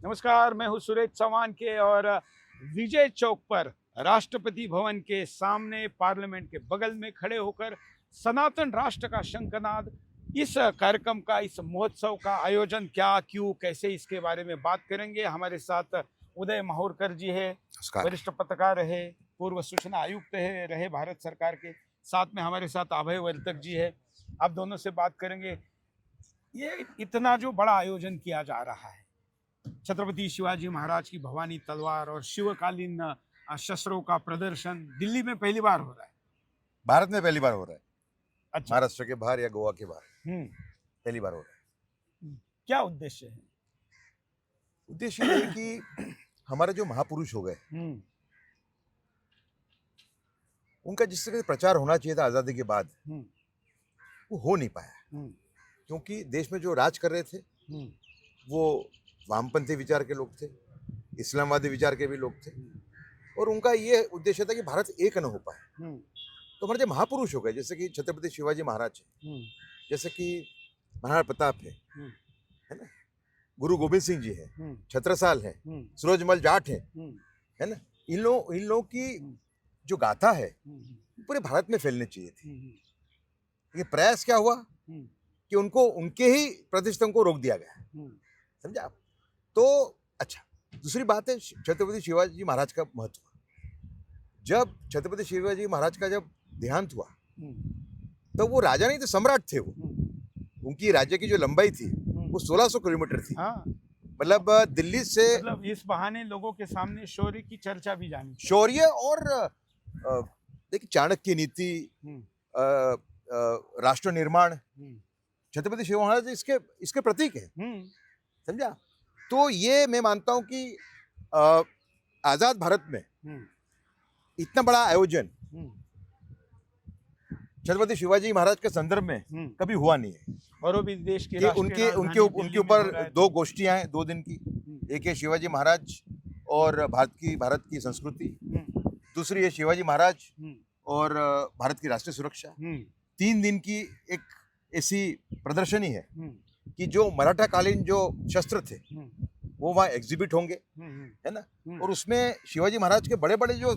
नमस्कार, मैं हूं सुरेश चौहान के और विजय चौक पर राष्ट्रपति भवन के सामने पार्लियामेंट के बगल में खड़े होकर सनातन राष्ट्र का शंखनाद इस कार्यक्रम का, इस महोत्सव का आयोजन क्या, क्यों, कैसे, इसके बारे में बात करेंगे। हमारे साथ उदय माहूरकर जी है, नमस्कार। वरिष्ठ पत्रकार रहे, पूर्व सूचना आयुक्त रहे भारत सरकार के। साथ में हमारे साथ अभय वर्तक जी है। आप दोनों से बात करेंगे। ये इतना जो बड़ा आयोजन किया जा रहा है, छत्रपति शिवाजी महाराज की भवानी तलवार और शिवकालीन शस्त्रों का प्रदर्शन दिल्ली में पहली बार हो रहा है। भारत में पहली बार हो रहा है। अच्छा। महाराष्ट्र के बाहर या गोवा के बाहर हम्म। पहली बार हो रहा है। क्या उद्देश्य है? उद्देश्य ये है कि हमारे जो महापुरुष हो गए, उनका जिस तरह से प्रचार होना चाहिए था आज़ादी के बाद, वो हो नहीं पाया। क्योंकि देश में जो राज कर रहे थे वो वामपंथी विचार के लोग थे, इस्लामवादी विचार के भी लोग थे, और उनका ये उद्देश्य था कि भारत एक न हो पाए। तो हमारे जो महापुरुष हो गए, जैसे कि छत्रपति शिवाजी महाराज है, जैसे कि महाराणा प्रताप है ना, गुरु गोविंद सिंह जी है, छत्रसाल है, सूरजमल जाट है ना, इन लोगों की जो गाथा है पूरे भारत में फैलनी चाहिए थी। ये प्रयास क्या हुआ कि उनको उनके ही प्रतिष्ठा को रोक दिया गया। समझा आप? तो अच्छा, दूसरी बात है छत्रपति शिवाजी महाराज का महत्व। जब छत्रपति शिवाजी महाराज का जब देहांत हुआ तो वो राजा नहीं थे, सम्राट थे वो। उनकी राज्य की जो लंबाई थी वो 1600 किलोमीटर थी। हाँ। मतलब दिल्ली से, मतलब इस बहाने लोगों के सामने शौर्य की चर्चा भी जानी चाहिए। शौर्य और देखिए चाणक्य नीति, राष्ट्र निर्माण, छत्रपति शिवाजी महाराज इसके प्रतीक है। समझा? तो ये मैं मानता हूं कि आजाद भारत में इतना बड़ा आयोजन छत्रपति शिवाजी महाराज के संदर्भ में कभी हुआ नहीं है। और वो भी देश की उनके ऊपर 2 गोष्ठियां हैं 2 दिन की। एक है शिवाजी महाराज और भारत की संस्कृति, दूसरी है शिवाजी महाराज और भारत की राष्ट्रीय सुरक्षा। 3 दिन की एक ऐसी प्रदर्शनी है कि जो मराठा कालीन जो शस्त्र थे वो वहाँ एग्जिबिट होंगे, है ना। और उसमें शिवाजी महाराज के बड़े बड़े जो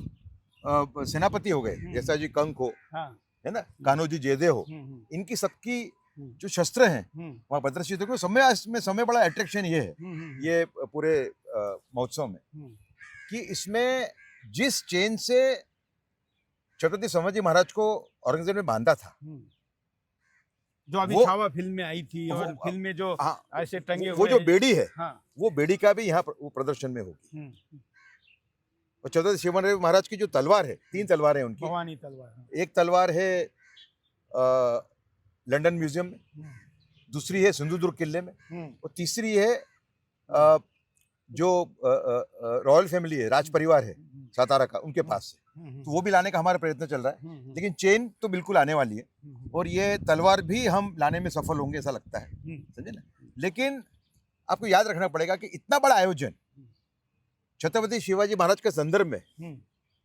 सेनापति हो गए, जैसा जी कंक हो, है ना, कान्होजी जेदे हो, इनकी सबकी जो शस्त्र हैं वहाँ प्रदर्शित हो। समय बड़ा अट्रैक्शन ये है ये पूरे महोत्सव में कि इसमें जिस चेन से छत्रपति शिवाजी महाराज को औरंगजेब ने बांधा था, जो अभी छावा फिल्म में आई थी, और फिल्म में जो ऐसे टंगे वो जो बेड़ी है, वो बेड़ी का भी यहाँ वो प्रदर्शन में होगी। और छत्रपति शिवाजी महाराज की जो तलवार है, 3 तलवारें उनकी, भवानी तलवार। एक तलवार है लंदन म्यूजियम में, दूसरी है सिंधुदुर्ग किले में, और तीसरी है जो रॉयल फैमिली है, राज परिवार है सातारा का, उनके पास है। तो वो भी लाने का हमारा प्रयत्न चल रहा है। लेकिन चेन तो बिल्कुल आने वाली है, और ये तलवार भी हम लाने में सफल होंगे ऐसा लगता है, समझे ना। लेकिन आपको याद रखना पड़ेगा कि इतना बड़ा आयोजन छत्रपति शिवाजी महाराज के संदर्भ में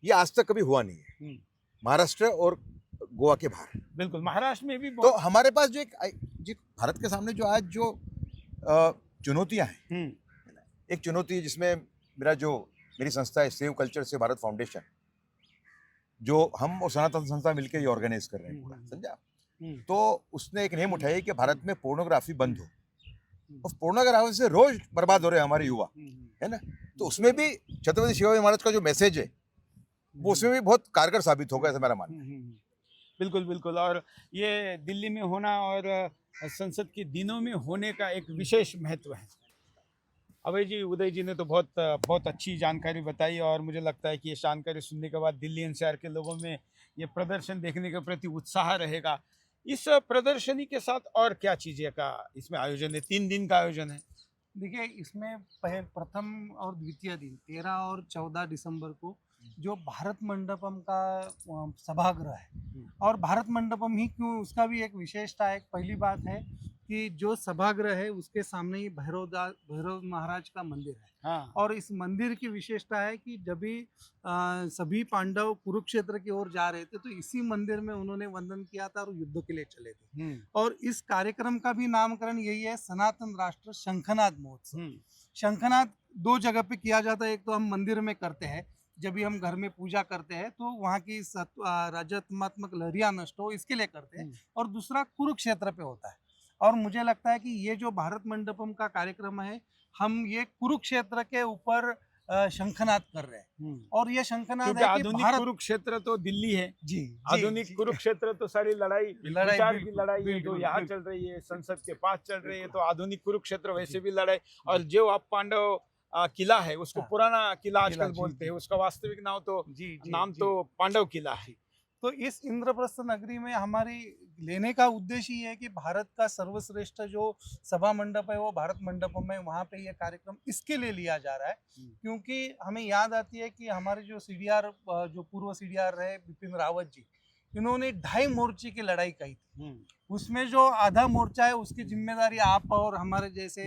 ये आज तक कभी हुआ नहीं है, महाराष्ट्र और गोवा के बाहर। बिल्कुल, महाराष्ट्र में भी तो हमारे पास जो भारत के सामने जो आज जो चुनौतियां हैं, एक चुनौती जिसमें मेरी संस्था है सेव कल्चर से भारत फाउंडेशन, जो हम और सनातन संस्था मिलकर ये ऑर्गेनाइज कर रहे हैं पूरा, समझा। तो उसने एक नेम उठाई कि भारत में पोर्नोग्राफी बंद हो। और पोर्नोग्राफी से रोज बर्बाद हो रहे हैं हमारे युवा, है ना। तो उसमें भी छत्रपति शिवाजी महाराज का जो मैसेज है वो उसमें भी बहुत कारगर साबित होगा, ऐसा मेरा मानना है। बिल्कुल बिल्कुल। और ये दिल्ली में होना और संसद के दिनों में होने का एक विशेष महत्व है। अभय जी, उदय जी ने तो बहुत अच्छी जानकारी बताई, और मुझे लगता है कि ये जानकारी सुनने के बाद दिल्ली एनसीआर के लोगों में ये प्रदर्शन देखने के प्रति उत्साह रहेगा। इस प्रदर्शनी के साथ और क्या चीज़ें का इसमें आयोजन है? 3 दिन का आयोजन है। देखिए, इसमें प्रथम और द्वितीय दिन 13 और 14 दिसंबर को जो भारत मंडपम का सभागृह है, और भारत मंडपम ही क्यों, उसका भी एक विशेषता है। पहली बात है कि जो सभागृह है उसके सामने ही भैरव महाराज का मंदिर है। और इस मंदिर की विशेषता है कि जब भी सभी पांडव कुरुक्षेत्र की ओर जा रहे थे तो इसी मंदिर में उन्होंने वंदन किया था और युद्ध के लिए चले थे। और इस कार्यक्रम का भी नामकरण यही है, सनातन राष्ट्र शंखनाद महोत्सव। शंखनाद दो जगह पे किया जाता है। एक तो हम मंदिर में करते हैं, जब भी हम घर में पूजा करते हैं तो वहाँ की राजत्मात्मक लहरियाँ नष्ट हो इसके लिए करते हैं, और दूसरा कुरुक्षेत्र पे होता है। और मुझे लगता है कि ये जो भारत मंडपम का कार्यक्रम है, हम ये कुरुक्षेत्र के ऊपर शंखनाद कर रहे हैं, और ये शंखनाद क्योंकि है कि आधुनिक भारत कुरुक्षेत्र तो दिल्ली है। जी आधुनिक कुरुक्षेत्र तो सारी लड़ाई विचार की बिल्कुल, लड़ाई है, तो बिल्कुल, यहाँ बिल्कुल। चल रही है, संसद के पास चल रही है, तो आधुनिक कुरुक्षेत्र वैसे भी लड़ाई। और जो अब पांडव किला है उसको हाँ, पुराना किला आजकल किला, जी, बोलते हैं, जी। उसका वास्तविक नाम तो नाम जी। तो पांडव किला है। तो इस इंद्रप्रस्थ नगरी में हमारी लेने का उद्देश्य ये है कि भारत का सर्वश्रेष्ठ जो सभा मंडप है वो भारत मंडपम है, वहाँ पे ये कार्यक्रम इसके लिए लिया जा रहा है क्योंकि हमें याद आती है कि हमारे जो सीडीआर जो पूर्व सीडीआर रहे बिपिन रावत जी, इन्होंने 2.5 मोर्चे की लड़ाई कही थी। उसमें जो आधा मोर्चा है उसकी जिम्मेदारी आप और हमारे जैसे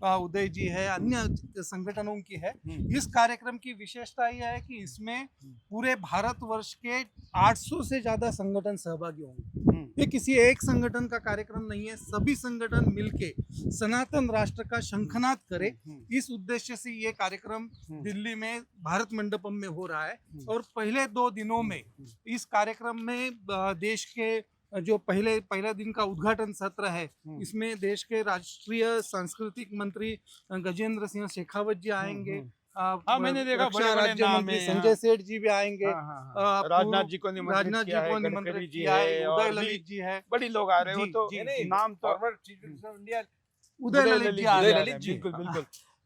उदय जी है, अन्य संगठनों की है। इस कार्यक्रम की विशेषता यह है कि इसमें पूरे भारतवर्ष के 800 से ज्यादा संगठन सहभागी होंगे। ये किसी एक संगठन का कार्यक्रम नहीं है, सभी संगठन मिलके सनातन राष्ट्र का शंखनाद करे, इस उद्देश्य से ये कार्यक्रम दिल्ली में भारत मंडपम में हो रहा है। और पहले 2 दिनों में इस कार्यक्रम में देश के जो पहला दिन का उद्घाटन सत्र है, इसमें देश के राष्ट्रीय सांस्कृतिक मंत्री गजेंद्र सिंह शेखावत जी आएंगे। हाँ, मैंने देखा रक्षा बड़े-बड़े राज्य नाम मंत्री हैं, संजय हाँ। सेठ जी भी आएंगे। राजनाथ जी को राजनाथ निमंत्रित जी किया को है, निमंत्रित गडकरी जी किया है, है, उदय और भी ललित जी है। बड़ी लोग आ रहे हो, जी, तो जी, जी। नाम तो उदय ललित जी आ उदय रहे हैं। ललित जी, बिल्कुल बिल्कुल।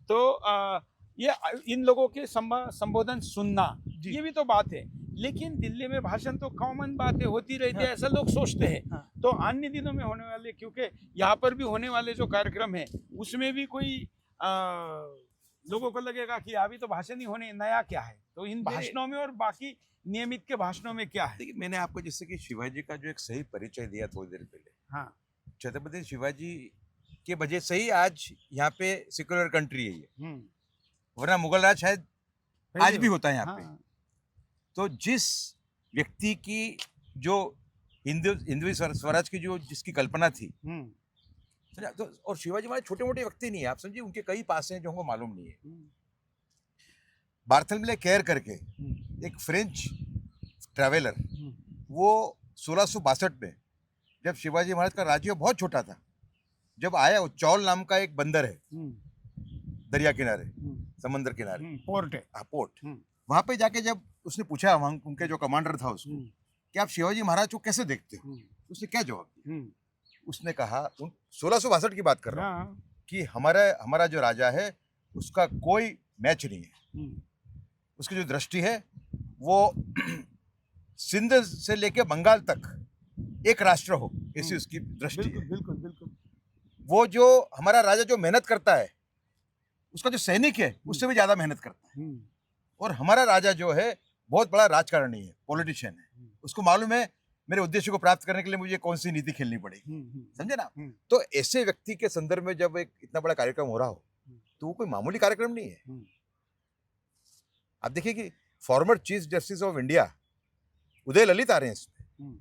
तो ये इन लोगों के संबोधन सुनना, ये भी तो बात है। लेकिन दिल्ली में भाषण तो कॉमन बातें होती रहती है, ऐसा लोग सोचते हैं। तो अन्य दिनों में होने वाले, क्योंकि यहाँ पर भी होने वाले जो कार्यक्रम है उसमें भी कोई लोगों को लगेगा कि अभी तो भाषण ही होने, नया क्या है। तो इन भाषणों में और बाकी नियमित के भाषणों में क्या है? देखिए, मैंने आपको जैसे कि शिवाजी का जो एक सही परिचय दिया थोड़ी देर पहले, हाँ, छत्रपति शिवाजी के वजह से ही आज यहाँ पे सेक्युलर कंट्री है ये, वरना मुगल राज शायद आज भी होता है यहाँ पे। तो जिस व्यक्ति की जो हिंदू स्वराज की जो जिसकी कल्पना थी, तो और शिवाजी महाराज छोटे मोटे व्यक्ति नहीं है, आप समझिए, उनके कई पास हैं जो हमको मालूम नहीं है। बार्थेलमे केयर करके एक फ्रेंच ट्रैवलर, वो 1662 में, जब शिवाजी महाराज का राज्य बहुत छोटा था, जब आया, वो चौल नाम का एक बंदर है दरिया किनारे, समंदर किनारे, पोर्ट है। पोर्ट, वहां पे जाके जब उसने पूछा वहां उनके जो कमांडर था उसको कि आप शिवाजी महाराज को कैसे देखते हो, उसने क्या जवाब दिया? उसने कहा, 1662 की बात कर रहा हूँ, कि हमारा जो राजा है उसका कोई मैच नहीं है। उसकी जो दृष्टि है वो सिंध से लेके बंगाल तक एक राष्ट्र हो, ऐसी उसकी दृष्टि है। बिल्कुल बिल्कुल। वो जो हमारा राजा जो मेहनत करता है, उसका जो सैनिक है उससे भी ज्यादा मेहनत करता है। और हमारा राजा जो है बहुत बड़ा राजकारणी है, पॉलिटिशियन है, उसको मालूम है मेरे उद्देश्य को प्राप्त करने के लिए मुझे कौन सी नीति खेलनी पड़ेगी, समझे ना। तो ऐसे व्यक्ति के संदर्भ में जब एक इतना बड़ा कार्यक्रम हो रहा हो, तो वो कोई मामूली कार्यक्रम नहीं है। आप देखिए कि former chief justice of India Uday Lalit आ रहे हैं इसमें।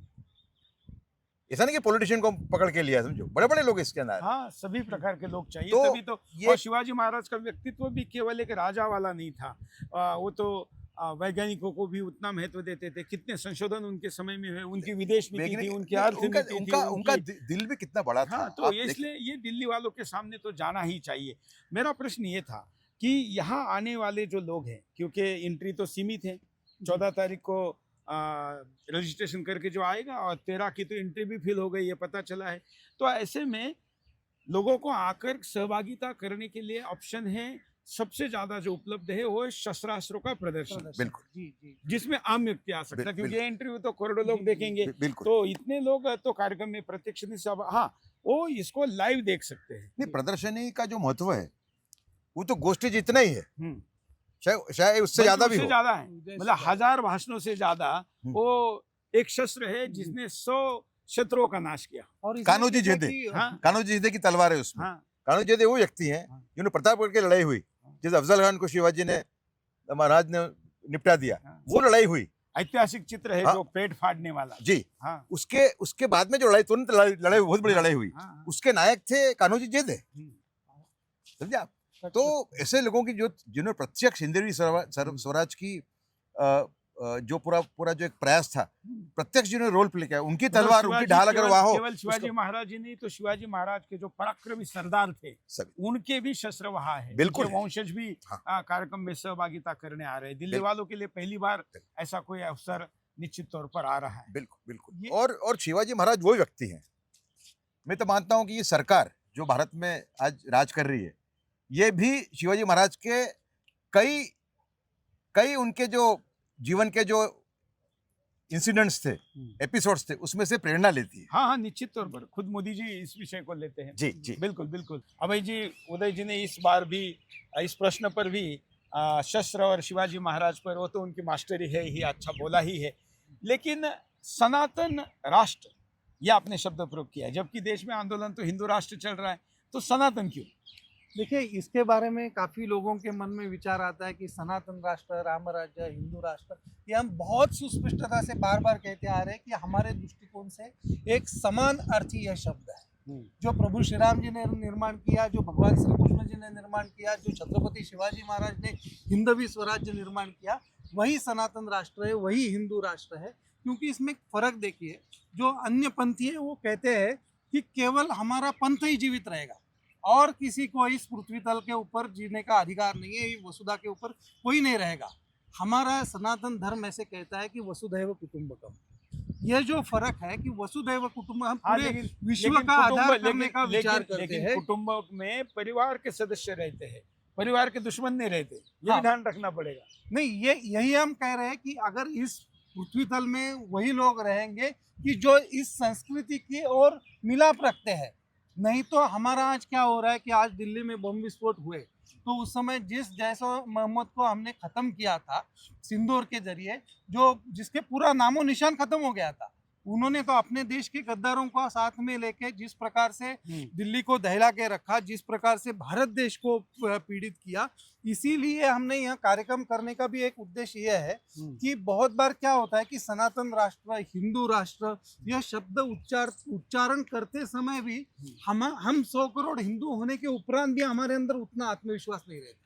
ऐसा नहीं कि पॉलिटिशियन को पकड़ के लिया, समझो, बड़े बड़े लोग इसके अंदर। हाँ, सभी प्रकार के लोग चाहिए, तो तभी तो। और शिवाजी महाराज का व्यक्तित्व भी केवल एक राजा वाला नहीं था, वो तो वैज्ञानिकों को भी उतना महत्व देते थे। कितने संशोधन उनके समय में हुए, उनकी विदेश नीति थी, उनकी अर्थनीति थी, उनका दिल भी कितना बड़ा था। हाँ, तो इसलिए ये दिल्ली वालों के सामने तो जाना ही चाहिए। मेरा प्रश्न ये था कि यहाँ आने वाले जो लोग हैं, क्योंकि एंट्री तो सीमित है, 14 तारीख को रजिस्ट्रेशन करके जो आएगा, और 13 की तो एंट्री भी फिल हो गई है, पता चला है। तो ऐसे में लोगों को आकर सहभागिता करने के लिए ऑप्शन है, सबसे ज्यादा जो उपलब्ध है वो शस्त्रास्त्रों का प्रदर्शन, बिल्कुल, जिसमें आम व्यक्ति आ सकता है, क्योंकि इंटरव्यू तो करोड़ों लोग देखेंगे, बिल्कुल। तो इतने लोग तो कार्यक्रम में प्रत्यक्ष नहीं सब, हाँ, वो इसको लाइव देख सकते हैं। नहीं, प्रदर्शनी का जो महत्व है वो तो गोष्ठी जितना ही है, शायद उससे ज्यादा भी हो। ज्यादा है, मतलब 1000 भाषणों से ज्यादा वो एक शस्त्र है जिसने 100 शत्रुओं का नाश किया। और कान्होजी जेदे, कान्होजी जेदे की तलवार है उसमें। कान्होजी जेदे वो व्यक्ति हैं जिन्होंने प्रतापगढ़ की लड़ाई हुई, जैसे अफजल खान को शिवाजी ने, महाराज ने निपटा दिया, वो लड़ाई हुई। ऐतिहासिक चित्र है, जो पेट फाड़ने वाला जी। उसके बाद में जो लड़ाई, तुरंत लड़ाई, बहुत बड़ी लड़ाई हुई, उसके नायक थे कान्होजी जेदे, समझे आप। तो ऐसे लोगों की जो जिन्होंने प्रत्यक्ष हिंदवी स्वराज की जो पूरा जो एक प्रयास था, प्रत्यक्ष जिन्होंने रोल प्ले किया, उनकी तलवार उनकी ढाल अगर वहां हो, केवल शिवाजी महाराज ही नहीं, तो शिवाजी महाराज के जो पराक्रमी सरदार थे उनके भी शस्त्र वहां है, बिल्कुल वंशज भी कार्यक्रम में सहभागिता करने आ रहे हैं। दिल्ली वालों के लिए पहली बार ऐसा कोई अवसर निश्चित तौर पर आ रहा है। बिल्कुल बिल्कुल। और शिवाजी महाराज वही व्यक्ति हैं। मैं तो मानता हूं कि ये सरकार जो भारत में आज राज कर रही है, ये भी शिवाजी महाराज के कई उनके जो जीवन के जो इंसिडेंट्स थे, एपिसोड्स थे, उसमें से प्रेरणा लेती है। हाँ, निश्चित तौर पर खुद मोदी जी इस विषय को लेते हैं। जी बिल्कुल। अभय जी, उदय जी ने इस बार भी इस प्रश्न पर भी शस्त्र और शिवाजी महाराज पर, वो तो उनकी मास्टरी है ही, अच्छा बोला ही है, लेकिन सनातन राष्ट्र, यह आपने शब्द प्रयोग किया, जबकि देश में आंदोलन तो हिंदू राष्ट्र चल रहा है, तो सनातन क्यों? देखिए, इसके बारे में काफ़ी लोगों के मन में विचार आता है कि सनातन राष्ट्र, राम राज्य, हिंदू राष्ट्र, ये हम बहुत सुस्पष्टता से बार बार कहते आ रहे हैं कि हमारे दृष्टिकोण से एक समान अर्थी यह शब्द है। जो प्रभु श्री राम जी ने निर्माण किया, जो भगवान श्री कृष्ण जी ने निर्माण किया, जो छत्रपति शिवाजी महाराज ने हिंदवी स्वराज्य निर्माण किया, वही सनातन राष्ट्र है, वही हिंदू राष्ट्र है। क्योंकि इसमें फ़र्क देखिए, जो अन्य पंथी है वो कहते हैं कि केवल हमारा पंथ ही जीवित रहेगा और किसी को इस पृथ्वी तल के ऊपर जीने का अधिकार नहीं है, वसुधा के ऊपर कोई नहीं रहेगा। हमारा सनातन धर्म ऐसे कहता है कि वसुधैव कुटुंबकम। यह जो फर्क है कि वसुधैव कुटुंबक, हम पूरे विश्व का आधार करने का विचार करते हैं। कुटुंब में परिवार के सदस्य रहते हैं, परिवार के दुश्मन नहीं रहते, ये भी ध्यान रखना पड़ेगा। नहीं, यही हम कह रहे हैं कि अगर इस पृथ्वी तल में वही लोग रहेंगे कि जो इस संस्कृति की ओर मिलाप रखते हैं। नहीं तो हमारा आज क्या हो रहा है कि आज दिल्ली में बम विस्फोट हुए, तो उस समय जिस जैसो मोहम्मद को हमने ख़त्म किया था सिंदूर के जरिए, जो जिसके पूरा नामो निशान ख़त्म हो गया था, उन्होंने तो अपने देश के गद्दारों को साथ में लेके जिस प्रकार से दिल्ली को दहला के रखा, जिस प्रकार से भारत देश को पीड़ित किया, इसीलिए हमने यह कार्यक्रम करने का भी एक उद्देश्य यह है कि बहुत बार क्या होता है कि सनातन राष्ट्र, हिंदू राष्ट्र, यह शब्द उच्चारण करते समय भी हम 100 करोड़ हिंदू होने के उपरांत भी हमारे अंदर उतना आत्मविश्वास नहीं रहता।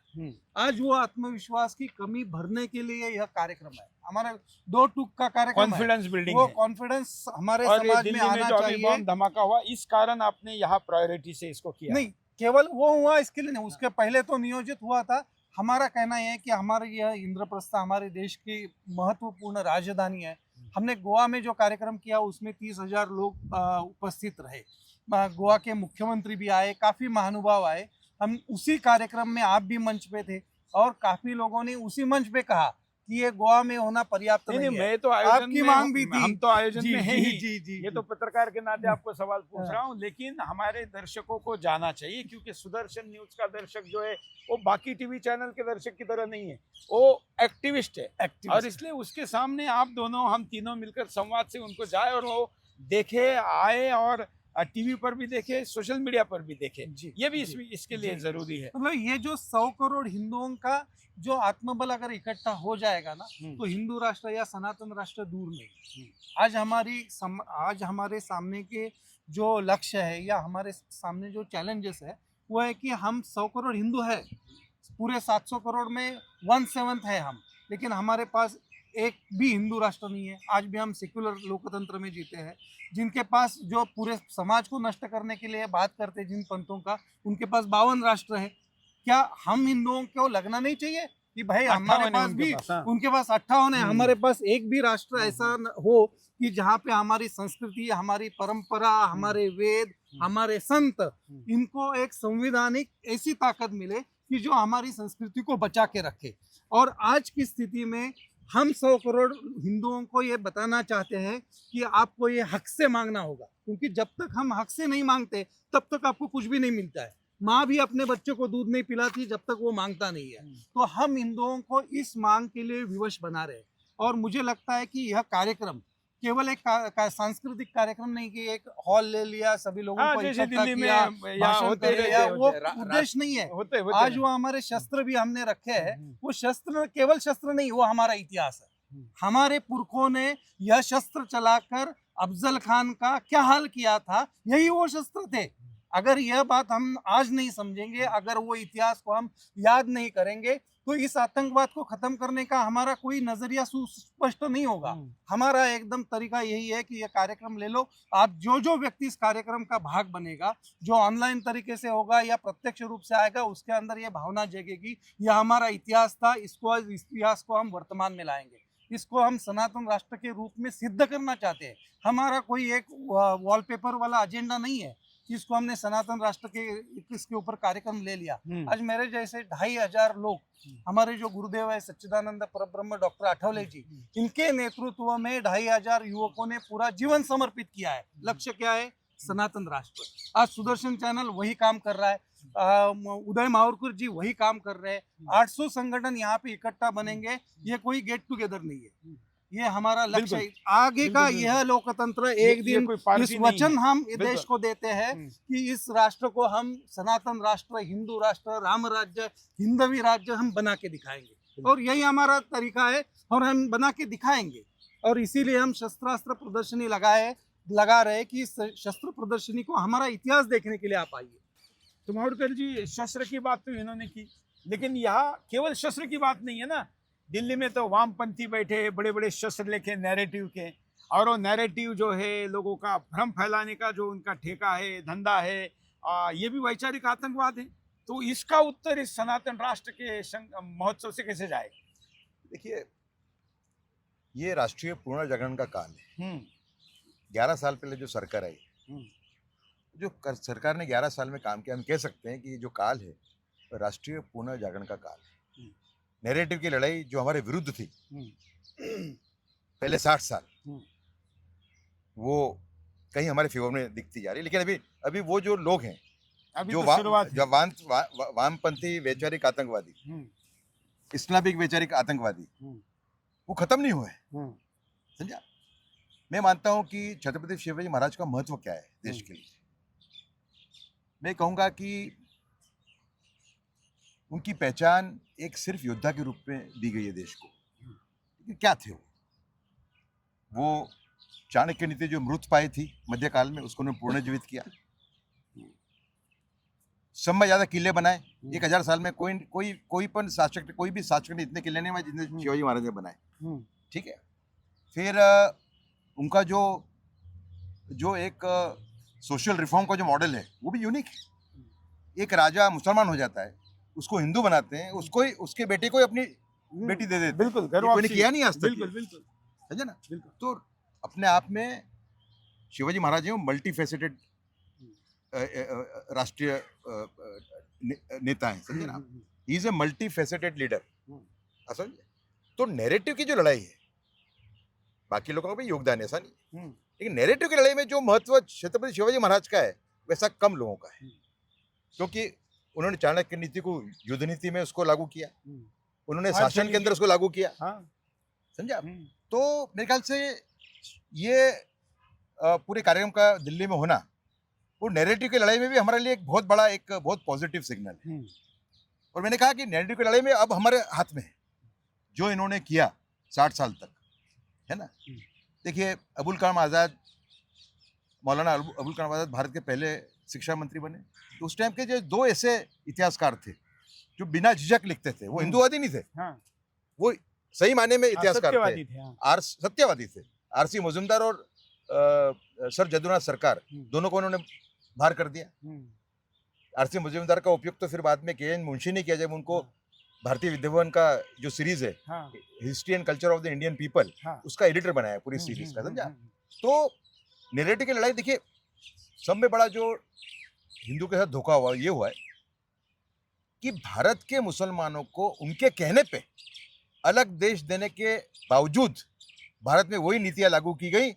आज वो आत्मविश्वास की कमी भरने के लिए यह कार्यक्रम है, हमारा 2 टूक का कार्यक्रम, कॉन्फिडेंस बिल्डिंग, वो कॉन्फिडेंस हमारे समाज में आना चाहिए। बम धमाका हुआ, इस कारण आपने यहाँ प्रायोरिटी से इसको किया? नहीं, केवल वो हुआ इसके लिए नहीं, उसके पहले तो नियोजित हुआ था। हमारा कहना यह है कि हमारे यह इंद्रप्रस्थ हमारे देश की महत्वपूर्ण राजधानी है। हमने गोवा में जो कार्यक्रम किया उसमें 30,000 लोग उपस्थित रहे। गोवा के मुख्यमंत्री भी आए, काफ़ी महानुभाव आए। हम उसी कार्यक्रम में, आप भी मंच पे थे और काफ़ी लोगों ने उसी मंच पे कहा कि ये गोवा में होना पर्याप्त नहीं है। मैं तो आयोजन आपकी मांग भी थी, हम तो आयोजन में हैं ही। जी। ये तो पत्रकार के नाते आपको सवाल पूछ रहा हूँ, लेकिन हमारे दर्शकों को जाना चाहिए, क्योंकि सुदर्शन न्यूज का दर्शक जो है वो बाकी टीवी चैनल के दर्शक की तरह नहीं है, वो एक्टिविस्ट है। और इसलिए उसके सामने आप दोनों, हम तीनों मिलकर संवाद से उनको जाए और वो देखे, आए और टीवी पर भी देखे, सोशल मीडिया पर भी देखे, ये भी इसके लिए जरूरी है। मतलब ये जो 100 करोड़ हिंदुओं का जो आत्मबल अगर इकट्ठा हो जाएगा ना, तो हिंदू राष्ट्र या सनातन राष्ट्र दूर नहीं। आज हमारे सामने के जो लक्ष्य है या हमारे सामने जो चैलेंजेस है, वो है कि हम 100 करोड़ हिंदू है, पूरे 700 करोड़ में 1/7 है हम, लेकिन हमारे पास एक भी हिंदू राष्ट्र नहीं है। आज भी हम सेक्युलर लोकतंत्र में जीते हैं, जिनके पास जो पूरे समाज को नष्ट करने के लिए बात करते हैं जिन पंथों का, उनके पास 52 राष्ट्र है। क्या हम हिंदुओं को लगना नहीं चाहिए कि भाई हमारे पास भी, उनके पास 58 है, हमारे पास एक भी राष्ट्र ऐसा हो कि जहाँ पे हमारी संस्कृति, हमारी परंपरा, हमारे वेद, हमारे संत, इनको एक संवैधानिक ऐसी ताकत मिले कि जो हमारी संस्कृति को बचा के रखे। और आज की स्थिति में हम 100 करोड़ हिंदुओं को ये बताना चाहते हैं कि आपको ये हक से मांगना होगा, क्योंकि जब तक हम हक से नहीं मांगते तब तक आपको कुछ भी नहीं मिलता है। माँ भी अपने बच्चों को दूध नहीं पिलाती जब तक वो मांगता नहीं है। तो हम हिंदुओं को इस मांग के लिए विवश बना रहे हैं। और मुझे लगता है कि यह कार्यक्रम केवल एक सांस्कृतिक कार्यक्रम नहीं कि एक हॉल ले लिया, सभी लोगों को जैसे इकट्ठा दिल्ली किया, में भाषण करे, या वो उद्देश्य नहीं है। होते आज वो हमारे शस्त्र भी हमने रखे हैं, वो शस्त्र केवल शस्त्र नहीं, वो हमारा इतिहास है। हमारे पुरखों ने यह शस्त्र चलाकर अफजल खान का क्या हाल किया था, यही वो शस्त्र थे। अगर यह बात हम आज नहीं समझेंगे, अगर वो इतिहास को हम याद नहीं करेंगे, तो इस आतंकवाद को खत्म करने का हमारा कोई नजरिया सुस्पष्ट नहीं होगा। हमारा एकदम तरीका यही है कि ये कार्यक्रम ले लो, आप जो व्यक्ति इस कार्यक्रम का भाग बनेगा, जो ऑनलाइन तरीके से होगा या प्रत्यक्ष रूप से आएगा, उसके अंदर ये भावना जगेगी यह हमारा इतिहास था, इस इतिहास को हम वर्तमान में लाएंगे, इसको हम सनातन राष्ट्र के रूप में सिद्ध करना चाहते हैं। हमारा कोई एक वॉलपेपर वाला एजेंडा नहीं है, इसको हमने सनातन राष्ट्र के इसके ऊपर कार्यक्रम ले लिया। आज मेरे जैसे 2500 लोग, हमारे जो गुरुदेव है सच्चिदानंद परब्रह्म डॉक्टर आठवले जी, इनके नेतृत्व में 2500 युवकों ने पूरा जीवन समर्पित किया है। लक्ष्य क्या है? सनातन राष्ट्र। आज सुदर्शन चैनल वही काम कर रहा है, उदय मावरकर जी वही काम कर रहे हैं। 800 संगठन यहाँ पे इकट्ठा बनेंगे, ये कोई गेट टुगेदर नहीं है, ये हमारा लक्ष्य है। आगे का यह लोकतंत्र एक दिन इस वचन हम देश को देते हैं कि इस राष्ट्र को हम सनातन राष्ट्र, हिंदू राष्ट्र, राम राज्य, हिंदवी राज्य हम बना के दिखाएंगे, और यही हमारा तरीका है और हम बना के दिखाएंगे। और इसीलिए हम शस्त्रास्त्र प्रदर्शनी लगा रहे कि इस शस्त्र प्रदर्शनी को हमारा इतिहास देखने के लिए आप आइए। तो मावड़कर जी, शस्त्र की बात तो इन्होंने की, लेकिन यहाँ केवल शस्त्र की बात नहीं है ना। दिल्ली में तो वामपंथी बैठे बड़े बड़े शस्त्र लेके नैरेटिव के, और वो नैरेटिव जो है लोगों का भ्रम फैलाने का जो उनका ठेका है, धंधा है, ये भी वैचारिक आतंकवाद है। तो इसका उत्तर इस सनातन राष्ट्र के महोत्सव से कैसे जाए? देखिए, ये राष्ट्रीय पुनर्जागरण का काल है। 11 साल पहले जो सरकार आई, जो सरकार ने 11 साल में काम किया, हम कह सकते हैं कि जो काल है राष्ट्रीय पुनर्जागरण का काल है। नैरेटिव की लड़ाई जो हमारे विरुद्ध थी पहले 60 साल, वो कहीं हमारे फेवर में दिखती जा रही है। लेकिन अभी वो जो लोग हैं, जो वामपंथी वैचारिक आतंकवादी, इस्लामिक वैचारिक आतंकवादी, वो खत्म नहीं हुए। समझा? मैं मानता हूं कि छत्रपति शिवाजी महाराज का महत्व क्या है देश के लिए। मैं कहूंगा कि उनकी पहचान एक सिर्फ योद्धा के रूप में दी गई है देश को। लेकिन क्या थे वो चाणक्य नीति जो मृत पाई थी मध्यकाल में, उसको उन्होंने पुनर्जीवित किया। सब में ज्यादा किले बनाए 1000 साल में, कोई भी शासक ने इतने किले नहीं बनाए जितने शिवाजी महाराज ने बनाए। ठीक है। फिर उनका जो एक सोशल रिफॉर्म का जो मॉडल है वो भी यूनिक है। एक राजा मुसलमान हो जाता है, उसको हिंदू बनाते हैं, उसके बेटे को अपनी बेटी दे देते हैं। बिल्कुल, कोई ने किया नहीं आज तक। बिल्कुल समझे ना? तो अपने आप में शिवाजी महाराज हैं मल्टी फेसेटेड राष्ट्रीय नेता हैं। समझे ना? He is a multi faceted leader. समझे? तो नैरेटिव की जो लड़ाई है, बाकी लोगों का भी योगदान है, ऐसा नहीं, लेकिन नैरेटिव की लड़ाई में जो महत्व छत्रपति शिवाजी महाराज का है वैसा कम लोगों का है। क्योंकि उन्होंने चाणक्य नीति को युद्ध नीति में उसको लागू किया, उन्होंने शासन के अंदर उसको लागू किया। समझा? तो मेरे ख्याल से ये पूरे कार्यक्रम का दिल्ली में होना, वो नैरेटिव की लड़ाई में भी हमारे लिए एक बहुत पॉजिटिव सिग्नल है। और मैंने कहा कि नैरेटिव की लड़ाई में अब हमारे हाथ में है, जो इन्होंने किया 60 साल तक, है ना। देखिए, मौलाना अबुल कलाम आज़ाद भारत के पहले शिक्षा मंत्री बने। तो उस टाइम के जो 2 ऐसे इतिहासकार थे जो बिना झिझक लिखते थे, वो हिंदूवादी नहीं थे, वो सही मायने में इतिहासकार थे, सत्यवादी थे। आरसी मजुमदार और सर जदुनाथ सरकार, दोनों को उन्होंने बाहर कर दिया। आरसी मजुमदार का उपयोग तो फिर बाद में के एन मुंशी ने किया, जब उनको भारतीय विद्याभवन का जो सीरीज है history and culture of the Indian people, उसका एडिटर बनाया पूरी सीरीज का। समझा? तो नैरेटिव की लड़ाई, देखिए, सब में बड़ा जो हिंदू के साथ धोखा हुआ ये हुआ है कि भारत के मुसलमानों को उनके कहने पे अलग देश देने के बावजूद भारत में वही नीतियां लागू की गई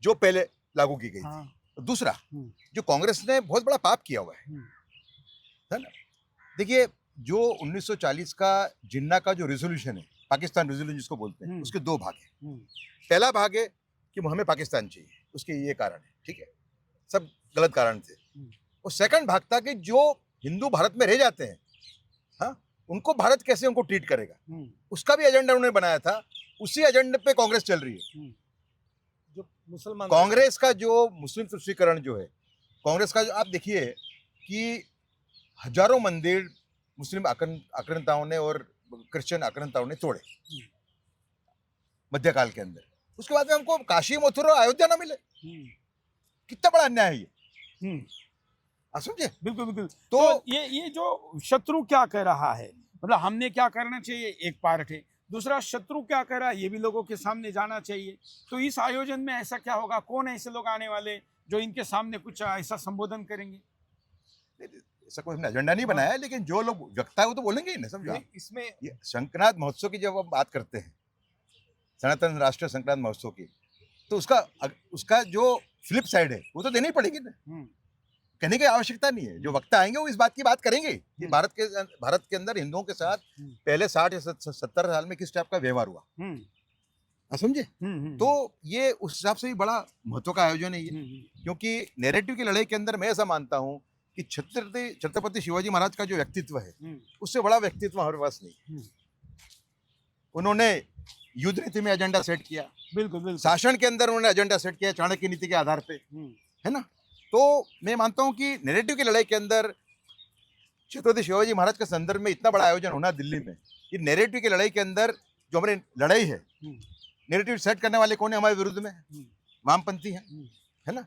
जो पहले लागू की गई थी। दूसरा, जो कांग्रेस ने बहुत बड़ा पाप किया हुआ है ना। देखिए, जो 1940 का जिन्ना का जो रेजोल्यूशन है, पाकिस्तान रेजोल्यूशन जिसको बोलते हैं, उसके 2 भाग हैं। पहला भाग है कि हमें पाकिस्तान चाहिए, उसके ये कारण है, ठीक है, सब गलत कारण थे। और सेकंड भाग था कि जो हिंदू भारत में रह जाते हैं, हाँ, उनको भारत कैसे उनको ट्रीट करेगा, उसका भी एजेंडा उन्होंने बनाया था। उसी एजेंडे पे कांग्रेस चल रही है। जो मुसलमान कांग्रेस का जो मुस्लिम तुष्टीकरण जो है, कांग्रेस का जो आप देखिए कि हजारों मंदिर मुस्लिम आक्रांताओं ने और क्रिश्चियन आक्रांताओं ने तोड़े मध्यकाल के अंदर। उसके बाद में हमको काशी, मथुरा, अयोध्या ना मिले, कितना बड़ा अन्याय है ये, आप समझे? बिल्कुल बिल्कुल। तो ये जो शत्रु क्या कह रहा है, मतलब हमने क्या करना चाहिए, एक पार्ट है, दूसरा शत्रु क्या कर रहा है ये भी लोगों के सामने जाना चाहिए। तो इस आयोजन में ऐसा क्या होगा, कौन ऐसे लोग आने वाले जो इनके सामने कुछ ऐसा संबोधन करेंगे? ऐसा कोई हमने एजेंडा नहीं बनाया है, लेकिन जो लोग वक्ता है वो तो बोलेंगे ही ना, समझो आप। इसमें ये शंखनाद महोत्सव की जब हम बात करते हैं, सनातन राष्ट्रीय शंखनाद महोत्सव की, तो उसका जो फ्लिप साइड है वो तो देनी पड़ेगी ना। कहने की आवश्यकता नहीं है, जो वक्ता आएंगे वो इस बात की बात करेंगे कि भारत के अंदर हिंदुओं के साथ पहले 60 या 70 साल में किस टाइप का व्यवहार हुआ, आप समझे? तो ये उस हिसाब से भी बड़ा महत्व का आयोजन है ये, क्योंकि नैरेटिव की लड़ाई के अंदर मैं ऐसा मानता हूँ कि छत्रपति शिवाजी महाराज का जो व्यक्तित्व है उससे बड़ा व्यक्तित्व हमारे पास नहीं। उन्होंने युद्ध नीति में एजेंडा सेट किया, बिल्कुल, शासन के अंदर उन्होंने एजेंडा सेट किया चाणक्य नीति के आधार पे, है ना। तो मैं मानता हूं कि नैरेटिव की लड़ाई के अंदर छत्रपति शिवाजी महाराज के संदर्भ में इतना बड़ा आयोजन होना दिल्ली में, ये नैरेटिव की लड़ाई के अंदर जो हमारी लड़ाई है, नैरेटिव सेट करने वाले कौन है हमारे विरुद्ध में? वामपंथी हैं, है ना,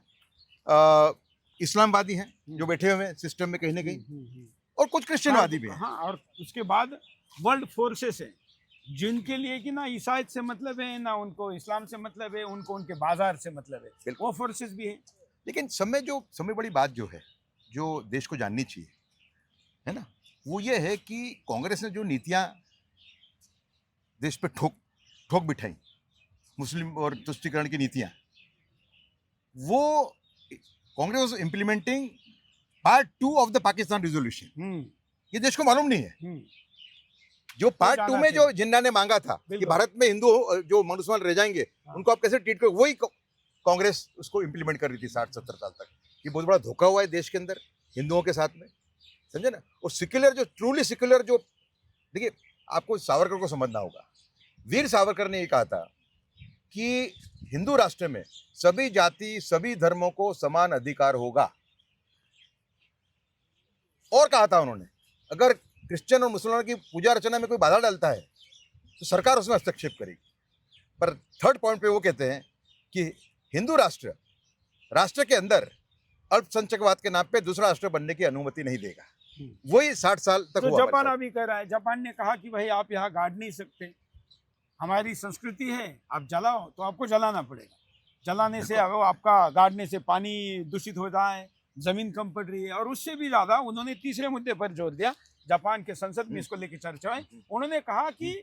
इस्लामवादी हैं जो बैठे हुए हैं सिस्टम में कहीं ना कहीं, और कुछ क्रिश्चियनवादी भी हैं। हाँ, और उसके बाद वर्ल्ड फोर्सेस हैं जिनके लिए कि ना ईसाइत से मतलब है, ना उनको इस्लाम से मतलब है, उनको उनके बाजार से मतलब है, वो फोर्सेस भी है। लेकिन समय बड़ी बात जो है, जो देश को जाननी चाहिए, है ना, वो ये है कि कांग्रेस ने जो नीतियां देश पे ठोक बिठाई, मुस्लिम और तुष्टीकरण की नीतियां, वो Congress was implementing part 2 of the Pakistan resolution. ये देश को मालूम नहीं है। जो पार्ट 2 में जो जिन्ना ने मांगा था कि भारत में हिंदू जो मुसलमान रह जाएंगे उनको आप कैसे ट्रीट करो, वही कांग्रेस उसको इम्प्लीमेंट कर रही थी 60-70 साल तक। ये बहुत बड़ा धोखा हुआ है देश के अंदर हिंदुओं के साथ में, समझे ना। और सेक्युलर जो ट्रूली सेक्युलर जो, देखिए आपको सावरकर को समझना होगा, वीर सावरकर ने ये कहा था कि हिंदू राष्ट्र में सभी जाति सभी धर्मों को समान अधिकार होगा, और कहा था उन्होंने अगर क्रिश्चियन और मुसलमान की पूजा अर्चना में कोई बाधा डालता है तो सरकार उसमें हस्तक्षेप करेगी। पर थर्ड पॉइंट पे वो कहते हैं कि हिंदू राष्ट्र के अंदर अल्पसंख्यकवाद के नाम पे दूसरा राष्ट्र बनने की अनुमति नहीं देगा। वही 60 साल तक तो हुआ। जापान अभी कर रहा है, जापान ने कहा कि भाई आप यहाँ गाड़ नहीं सकते, हमारी संस्कृति है, आप जलाओ तो आपको जलाना पड़ेगा, जलाने से आपका गाड़ने से पानी दूषित हो जाए, जमीन कम पड़ रही है। और उससे भी ज्यादा उन्होंने तीसरे मुद्दे पर जोर दिया, जापान के संसद में इसको लेकर चर्चा है। उन्होंने कहा कि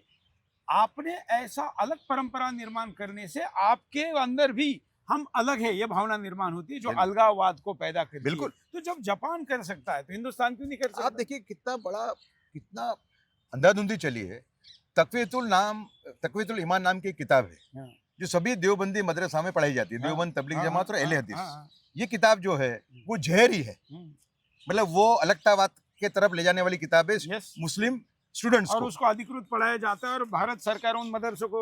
आपने ऐसा अलग परंपरा निर्माण करने से आपके अंदर भी हम अलग है ये भावना निर्माण होती है जो अलगाववाद को पैदा करती है। बिल्कुल। तो जब जापान कर सकता है तो हिंदुस्तान क्यों नहीं कर सकता? आप देखिए कितना अंधाधुंधी चली है। तकवीतुल ईमान नाम की किताब है जो सभी देवबंदी मदरसा में पढ़ाई जाती है, देवबंद तबलीग जमात और अहले हदीस। ये किताब जो है वो जहर ही है, मतलब वो अलगतावाद के तरफ ले जाने वाली किताब है मुस्लिम स्टूडेंट्स और को। उसको अधिकृत पढ़ाया जाता है और भारत सरकार उन मदरसों को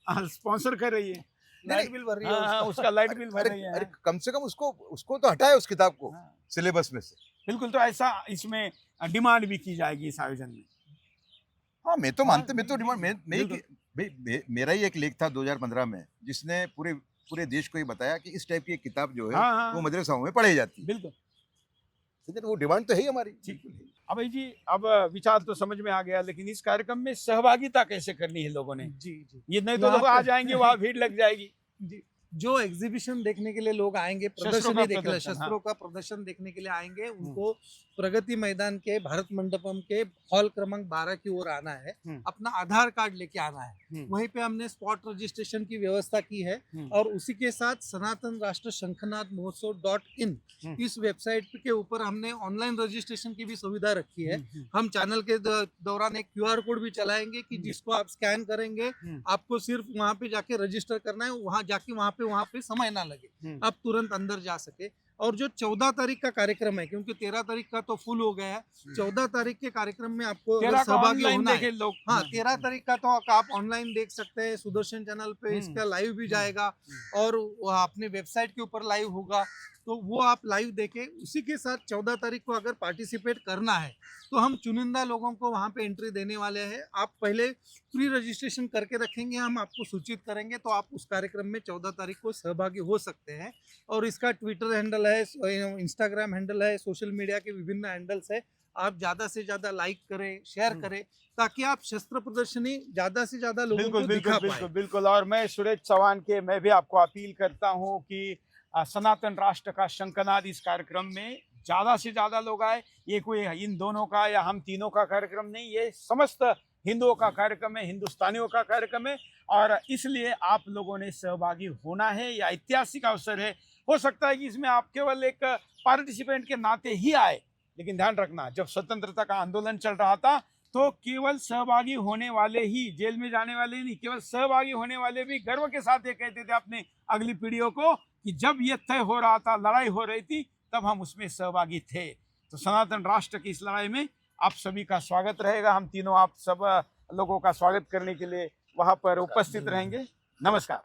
स्पॉन्सर कर रही है, लाइट बिल भर रही है, उसका लाइट बिल भर रही है। अरे कम से कम उसको तो हटाए उस किताब को सिलेबस में से। बिल्कुल, तो ऐसा इसमें डिमांड भी की जाएगी इस आयोजन में। हाँ, मैं तो मानता, मैं तो डिमांड मेरा ही एक लेख था 2015 में जिसने पूरे देश को ये बताया कि इस टाइप की एक किताब जो है वो मदरसाओं में पढ़ाई जाती है। बिल्कुल, वो डिमांड तो है ही हमारी। अभी जी अब विचार तो समझ में आ गया, लेकिन इस कार्यक्रम में सहभागिता कैसे करनी है लोगों ने? जी ये नहीं तो लोग आ जाएंगे, वहाँ भीड़ लग जाएगी। जी, जो एग्जीबिशन देखने के लिए लोग आएंगे, शस्त्रों का प्रदर्शन देखने के लिए आएंगे, उनको प्रगति मैदान के भारत मंडपम के हॉल क्रमांक 12 की ओर आना है, अपना आधार कार्ड लेके आना है। वहीं पे हमने स्पॉट रजिस्ट्रेशन की व्यवस्था की है और उसी के साथ सनातन राष्ट्र शंखनाद महोत्सव.in इस वेबसाइट के ऊपर हमने ऑनलाइन रजिस्ट्रेशन की भी सुविधा रखी है। हम चैनल के दौरान एक QR कोड भी चलाएंगे कि जिसको आप स्कैन करेंगे, आपको सिर्फ वहाँ पे जाके रजिस्टर करना है, वहाँ जाके वहाँ पे समय ना लगे, आप तुरंत अंदर जा सके। और जो 14 तारीख का कार्यक्रम है, क्योंकि 13 तारीख का तो फुल हो गया है, 14 तारीख के कार्यक्रम में आपको सहभागी होना है। हाँ, 13 तारीख का तो आप ऑनलाइन देख सकते हैं, सुदर्शन चैनल पे इसका लाइव भी जाएगा और अपने वेबसाइट के ऊपर लाइव होगा। तो वो आप लाइव देखें। उसी के साथ 14 तारीख को अगर पार्टिसिपेट करना है तो हम चुनिंदा लोगों को वहाँ पे एंट्री देने वाले हैं। आप पहले प्री रजिस्ट्रेशन करके रखेंगे, हम आपको सूचित करेंगे, तो आप उस कार्यक्रम में 14 तारीख को सहभागी हो सकते हैं। और इसका ट्विटर हैंडल है, इंस्टाग्राम हैंडल है, सोशल मीडिया के विभिन्न हैंडल्स है। आप ज़्यादा से ज़्यादा लाइक करें, शेयर करें, ताकि आप शस्त्र प्रदर्शनी ज़्यादा से ज़्यादा लोगों को दिखा पाए। बिल्कुल। और मैं सुरेश चौहान के मैं भी आपको अपील करता हूँ कि सनातन राष्ट्र का शंखनाद इस कार्यक्रम में ज़्यादा से ज़्यादा लोग आए। ये कोई इन दोनों का या हम तीनों का कार्यक्रम नहीं, ये समस्त हिंदुओं का कार्यक्रम है, हिंदुस्तानियों का कार्यक्रम है। और इसलिए आप लोगों ने सहभागी होना है। यह ऐतिहासिक अवसर है। हो सकता है कि इसमें आप केवल एक पार्टिसिपेंट के नाते ही आए, लेकिन ध्यान रखना, जब स्वतंत्रता का आंदोलन चल रहा था तो केवल सहभागी होने वाले ही, जेल में जाने वाले नहीं, केवल सहभागी होने वाले भी गर्व के साथ ये कहते थे अपने अगली पीढ़ियों को कि जब ये तय हो रहा था, लड़ाई हो रही थी, तब हम उसमें सहभागी थे। तो सनातन राष्ट्र की इस लड़ाई में आप सभी का स्वागत रहेगा। हम तीनों आप सब लोगों का स्वागत करने के लिए वहाँ पर उपस्थित रहेंगे। नमस्कार।